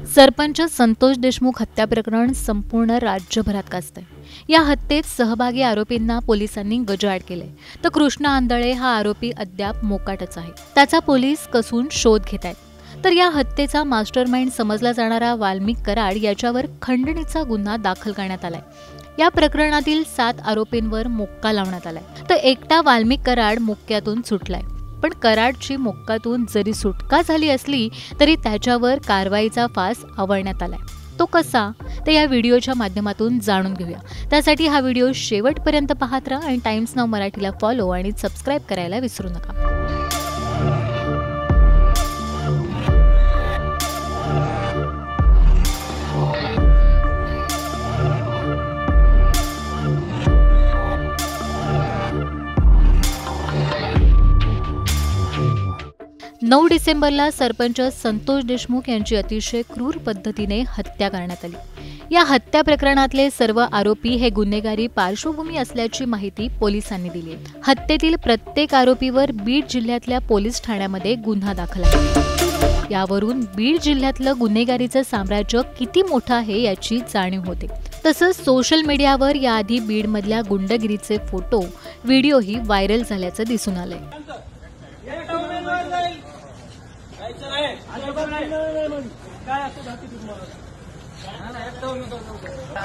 सरपंच संतोष देशमुख हत्या प्रकरण संपूर्ण राज्यभरात गाजतंय। या हत्येत सहभागी आरोपींना पोलिसांनी गजाआड केले, तर कृष्ण आंधळे हा आरोपी अद्याप मोकाटच आहे। त्याचा पोलीस कसून शोध घेत आहेत। तर या हत्येचा मास्टरमाइंड समजला जाणारा वाल्मिक कराड याच्यावर खंडणीचा गुन्हा दाखल करण्यात आलाय। या प्रकरणातील 7 आरोपींवर मोक्का लावण्यात आलाय, तर एकटा वाल्मिक कराड मोक्क्यातून सुटलाय। पण कराडची मोक्कातून जरी सुटका झाली असली तरी त्याच्यावर कारवाईचा फास आवळण्यात आलाय। तो कसा ते या व्हिडिओच्या माध्यमातून जाणून घेऊया। त्यासाठी हा व्हिडिओ शेवटपर्यंत पाहत राहा आणि टाइम्स नाव मराठीला फॉलो आणि सबस्क्राइब करायला विसरू नका। 9 डिसेंबरला सरपंच संतोष देशमुख यांची अतिशय क्रूर पद्धतीने हत्या करण्यात आली। या हत्या प्रकरणातले सर्व आरोपी हे गुन्हेगारी पार्श्वभूमी असल्याची माहिती पोलिसांनी दिली आहे। हत्येतील प्रत्येक आरोपीवर बीड जिल्ह्यातल्या पोलीस ठाण्यामध्ये गुन्हा दाखल आहे। यावरून बीड जिल्ह्यातलं गुन्हेगारीचं साम्राज्य किती मोठं आहे याची जाणीव होते। तसंच सोशल मीडियावर याआधी बीडमधल्या गुंडगिरीचे फोटो, व्हिडिओही व्हायरल झाल्याचं दिसून आलंय।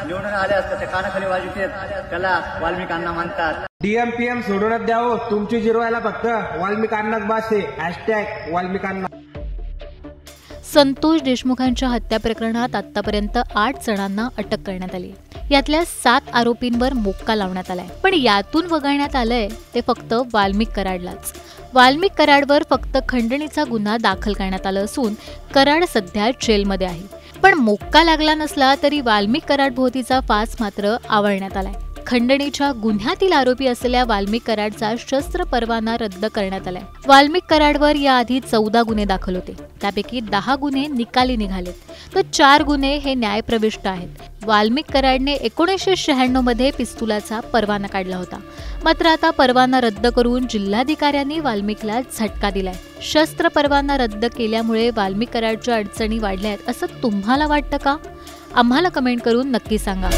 निवडून आले असतात त्या कानाखाली वाजवतात, त्याला वाल्मिकांना म्हणतात। डीएमपीएम सोडूनच द्यावं, तुमची जिरवायला फक्त वाल्मिकांनाच बास आहे। #वाल्मिकांना। संतोष देशमुखांच्या हत्या प्रकरणात आतापर्यंत 8 जणांना अटक करण्यात आली। यातल्या 7 आरोपींवर मोक्का लावण्यात आलाय, पण यातून वगळण्यात आलंय ते फक्त वाल्मिक कराडलाच। वाल्मिक कराडवर फक्त खंडणीचा गुन्हा दाखल करण्यात आला असून कराड सध्या जेलमध्ये आहे। पण मोक्का लागला नसला तरी वाल्मिक कराड भोवतीचा फास मात्र आवळण्यात आलाय। खंडणीच्या गुन्ह्यातील आरोपी असलेल्या वाल्मिक कराडचा शस्त्र परवाना रद्द करण्यात आलाय। वाल्मिक कराडवर याआधी 14 गुन्हे दाखल होते, त्यापैकी 10 गुन्हे निकाली निघालेत, तर 4 गुन्हे हे न्यायप्रविष्ट आहेत। वाल्मिक कराडने 1996 मध्ये पिस्तुलाचा परवाना काढला होता, मात्र आता परवाना रद्द करून जिल्हाधिकाऱ्यांनी वाल्मिकला झटका दिलाय। शस्त्र परवाना रद्द केल्यामुळे वाल्मिक कराडच्या अडचणी वाढल्यात असं तुम्हाला वाटतं का? आम्हाला कमेंट करून नक्की सांगा।